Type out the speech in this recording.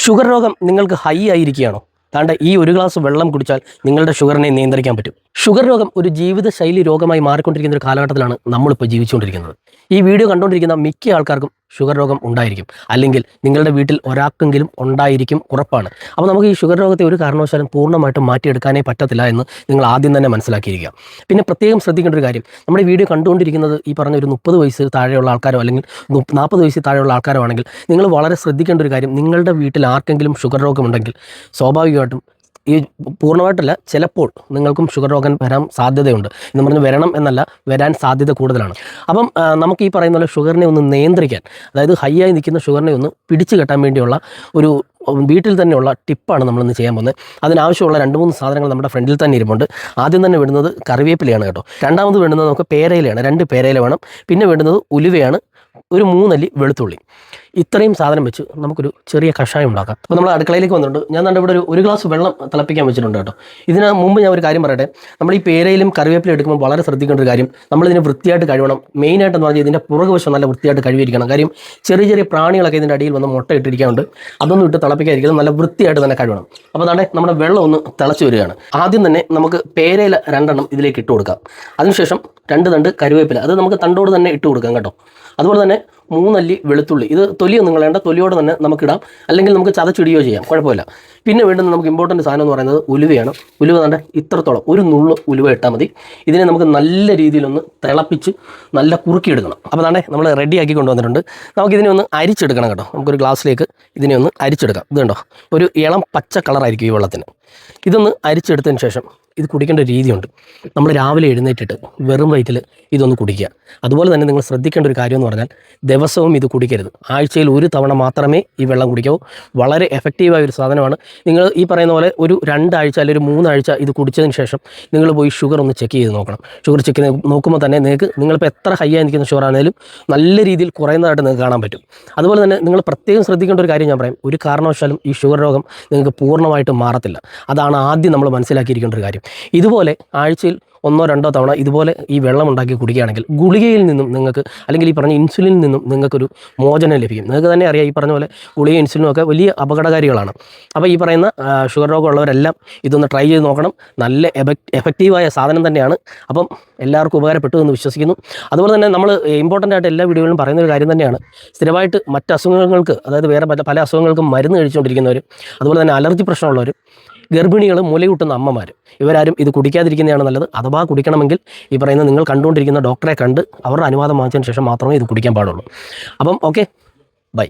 Sugar രോഗം നിങ്ങൾക്ക് high ആയിരിക്കുകയാണോ? താണ്ട ഈ ഒരു ഗ്ലാസ് വെള്ളം കുടിച്ചാൽ നിങ്ങളുടെ ഷുഗറിനെ നിയന്ത്രിക്കാൻ പറ്റും. ഷുഗർ രോഗം ഒരു ജീവിതശൈലി രോഗമായി മാറിക്കൊണ്ടിരിക്കുന്ന ഒരു കാലഘട്ടത്തിലാണ് നമ്മളിപ്പോൾ ജീവിച്ചുകൊണ്ടിരിക്കുന്നത്. ഈ വീഡിയോ കണ്ടുകൊണ്ടിരിക്കുന്ന മിക്ക ആൾക്കാർക്കും ഷുഗർ രോഗം ഉണ്ടായിരിക്കും, അല്ലെങ്കിൽ നിങ്ങളുടെ വീട്ടിൽ ഒരാൾക്കെങ്കിലും ഉണ്ടായിരിക്കും, ഉറപ്പാണ്. അപ്പോൾ നമുക്ക് ഈ ഷുഗർ രോഗത്തെ ഒരു കാരണവശാലും പൂർണ്ണമായിട്ടും മാറ്റിയെടുക്കാനേ പറ്റത്തില്ല എന്ന് നിങ്ങൾ ആദ്യം തന്നെ മനസ്സിലാക്കിയിരിക്കുക. പിന്നെ പ്രത്യേകം ശ്രദ്ധിക്കേണ്ട ഒരു കാര്യം, നമ്മുടെ വീഡിയോ കണ്ടുകൊണ്ടിരിക്കുന്നത് ഈ പറഞ്ഞ ഒരു 30 വയസ്സിൽ താഴെയുള്ള ആൾക്കാരോ അല്ലെങ്കിൽ 40 വയസ്സിൽ താഴെയുള്ള ആൾക്കാരോ ആണെങ്കിൽ നിങ്ങൾ വളരെ ശ്രദ്ധിക്കേണ്ട ഒരു കാര്യം, നിങ്ങളുടെ വീട്ടിൽ ആർക്കെങ്കിലും ഷുഗർ രോഗമുണ്ടെങ്കിൽ സ്വാഭാവികമായിട്ടും ഈ പൂർണ്ണമായിട്ടല്ല, ചിലപ്പോൾ നിങ്ങൾക്കും ഷുഗർ രോഗം വരാൻ സാധ്യതയുണ്ട്. എന്ന് പറഞ്ഞ് വരണം എന്നല്ല, വരാൻ സാധ്യത കൂടുതലാണ്. അപ്പം നമുക്ക് ഈ പറയുന്ന പോലെ ഷുഗറിനെ ഒന്ന് നിയന്ത്രിക്കാൻ, അതായത് ഹൈ ആയി നിൽക്കുന്ന ഷുഗറിനെ ഒന്ന് പിടിച്ചു കെട്ടാൻ വേണ്ടിയുള്ള ഒരു വീട്ടിൽ തന്നെയുള്ള ടിപ്പാണ് നമ്മളിന്ന് ചെയ്യാൻ പോകുന്നത്. അതിനാവശ്യമുള്ള 2-3 സാധനങ്ങൾ നമ്മുടെ ഫ്രണ്ടിൽ തന്നെ ഇരിപ്പുണ്ട്. ആദ്യം തന്നെ വേണ്ടുന്നത് കറിവേപ്പിലയാണ് കേട്ടോ. രണ്ടാമത് വേണ്ടുന്നത് നമുക്ക് പേരയിലയാണ്, 2 പേരയില വേണം. പിന്നെ വേണ്ടുന്നത് ഉലുവയാണ്, ഒരു 3 അല്ലി വെളുത്തുള്ളി. ഇത്രയും സാധനം വെച്ച് നമുക്കൊരു ചെറിയ കഷായം ഉണ്ടാക്കാം. അപ്പോൾ നമ്മൾ അടുക്കളയിലേക്ക് വന്നിട്ടുണ്ട്. ഞാൻ കണ്ട ഇവിടെ ഒരു ഗ്ലാസ് വെള്ളം തിളപ്പിക്കാൻ വെച്ചിട്ടുണ്ട് കേട്ടോ. ഇതിന് മുമ്പ് ഞാൻ ഒരു കാര്യം പറയട്ടെ, നമ്മൾ ഈ പേരയിലും കറിവേപ്പിലും എടുക്കുമ്പോൾ വളരെ ശ്രദ്ധിക്കേണ്ട ഒരു കാര്യം, നമ്മളിതിനെ വൃത്തിയായിട്ട് കഴുകണം. മെയിനായിട്ടെന്ന് പറഞ്ഞാൽ ഇതിൻ്റെ പുറകുവശം നല്ല വൃത്തിയായിട്ട് കഴുകിയിരിക്കണം. കാര്യം ചെറിയ ചെറിയ പ്രാണികളൊക്കെ ഇതിൻ്റെ അടിയിൽ വന്ന് മുട്ട ഇട്ടിരിക്കാറുണ്ട്. അതൊന്നും ഇട്ട് തിളപ്പിക്കാതിരിക്കുന്നത്, നല്ല വൃത്തിയായിട്ട് തന്നെ കഴുകണം. അപ്പോൾ അതാണ്ട് നമ്മുടെ വെള്ളം ഒന്ന് തിളച്ച് വരികയാണ്. ആദ്യം തന്നെ നമുക്ക് പേരയില 2 ഇതിലേക്ക് ഇട്ട് കൊടുക്കാം. അതിനുശേഷം 2 തണ്ട് കറിവേപ്പില, അത് നമുക്ക് തണ്ടോട് തന്നെ ഇട്ട് കൊടുക്കാം കേട്ടോ. അതുപോലെ തന്നെ 3 അല്ലി വെളുത്തുള്ളി, ഇത് തൊലിയൊന്നും കളയേണ്ട, തൊലിയോടെ തന്നെ നമുക്കിടാം, അല്ലെങ്കിൽ നമുക്ക് ചതച്ചിടുകയോ ചെയ്യാം, കുഴപ്പമില്ല. പിന്നെ വേണ്ടുന്ന നമുക്ക് ഇമ്പോർട്ടൻറ്റ് സാധനം എന്ന് പറയുന്നത് ഉലുവയാണ്. ഉലുവ തന്നെ ഇത്രത്തോളം, ഒരു നുള്ളു ഉലുവ ഇട്ടാൽ മതി. ഇതിനെ നമുക്ക് നല്ല രീതിയിലൊന്ന് തിളപ്പിച്ച് നല്ല കുറുക്കിയെടുക്കണം. അപ്പോൾ തന്നെ നമ്മൾ റെഡിയാക്കി കൊണ്ടുവന്നിട്ടുണ്ട്. നമുക്കിതിനെ ഒന്ന് അരിച്ചെടുക്കണം കേട്ടോ. നമുക്കൊരു ഗ്ലാസ്സിലേക്ക് ഇതിനെ ഒന്ന് അരിച്ചെടുക്കാം. ഇത് കണ്ടോ, ഒരു ഇളം പച്ച കളറായിരിക്കും ഈ വെള്ളത്തിന്. ഇതൊന്ന് അരിച്ചെടുത്തതിന് ശേഷം ഇത് കുടിക്കേണ്ട രീതിയുണ്ട്. നമ്മൾ രാവിലെ എഴുന്നേറ്റിട്ട് വെറും വയറ്റിൽ ഇതൊന്ന് കുടിക്കുക. അതുപോലെ തന്നെ നിങ്ങൾ ശ്രദ്ധിക്കേണ്ട ഒരു കാര്യം എന്ന് പറഞ്ഞാൽ, ദിവസവും ഇത് കുടിക്കരുത്. ആഴ്ചയിൽ 1 തവണ മാത്രമേ ഈ വെള്ളം കുടിക്കാവൂ. വളരെ എഫക്റ്റീവായ ഒരു സാധനമാണ്. നിങ്ങൾ ഈ പറയുന്ന പോലെ ഒരു 2 ആഴ്ച അല്ലെങ്കിൽ ഒരു 3 ആഴ്ച ഇത് കുടിച്ചതിന് ശേഷം നിങ്ങൾ പോയി ഷുഗർ ഒന്ന് ചെക്ക് ചെയ്ത് നോക്കണം. ഷുഗർ ചെക്ക് ചെയ്ത് നോക്കുമ്പോൾ തന്നെ നിങ്ങളിപ്പോൾ എത്ര ഹൈ ആയി നിൽക്കുന്ന ഷുഗർ ആണെങ്കിലും നല്ല രീതിയിൽ കുറയുന്നതായിട്ട് നിങ്ങൾക്ക് കാണാൻ പറ്റും. അതുപോലെ തന്നെ നിങ്ങൾ പ്രത്യേകം ശ്രദ്ധിക്കേണ്ട ഒരു കാര്യം ഞാൻ പറയാം, ഒരു കാരണവശാലും ഈ ഷുഗർ രോഗം നിങ്ങൾക്ക് പൂർണ്ണമായിട്ടും മാറത്തില്ല. അതാണ് ആദ്യം നമ്മൾ മനസ്സിലാക്കിയിരിക്കേണ്ട ഒരു കാര്യം. ഇതുപോലെ ആഴ്ചയിൽ 1-2 തവണ ഇതുപോലെ ഈ വെള്ളം ഉണ്ടാക്കി കുടിക്കുകയാണെങ്കിൽ ഗുളികയിൽ നിന്നും നിങ്ങൾക്ക്, അല്ലെങ്കിൽ ഈ പറഞ്ഞ ഇൻസുലിനിൽ നിന്നും നിങ്ങൾക്കൊരു മോചനം ലഭിക്കും. നിങ്ങൾക്ക് തന്നെ അറിയാം, ഈ പറഞ്ഞ പോലെ ഗുളിക ഇൻസുലിനും ഒക്കെ വലിയ അപകടകാരികളാണ്. അപ്പോൾ ഈ പറയുന്ന ഷുഗർ രോഗമുള്ളവരെല്ലാം ഇതൊന്ന് ട്രൈ ചെയ്ത് നോക്കണം. നല്ല എഫക്റ്റീവായ സാധനം തന്നെയാണ്. അപ്പം എല്ലാവർക്കും ഉപകാരപ്പെട്ടു എന്ന് വിശ്വസിക്കുന്നു. അതുപോലെ തന്നെ നമ്മൾ ഇമ്പോർട്ടൻ്റ് ആയിട്ട് എല്ലാ വീഡിയോകളിലും പറയുന്ന ഒരു കാര്യം തന്നെയാണ്, സ്ഥിരമായിട്ട് മറ്റ് അസുഖങ്ങൾക്ക്, അതായത് വേറെ പല അസുഖങ്ങൾക്കും മരുന്ന് കഴിച്ചുകൊണ്ടിരിക്കുന്നവർ, അതുപോലെ തന്നെ അലർജി പ്രശ്നമുള്ളവർ, ഗർഭിണികൾ, മുലയൂട്ടുന്ന അമ്മമാർ, ഇവരാരും ഇത് കുടിക്കാതിരിക്കുന്നതാണ് നല്ലത്. അഥവാ കുടിക്കണമെങ്കിൽ ഈ പറയുന്ന നിങ്ങൾ കണ്ടുകൊണ്ടിരിക്കുന്ന ഡോക്ടറെ കണ്ട് അവരുടെ അനുവാദം വാങ്ങിച്ചതിന് ശേഷം മാത്രമേ ഇത് കുടിക്കാൻ പാടുള്ളൂ. അപ്പം ഓക്കെ, ബൈ.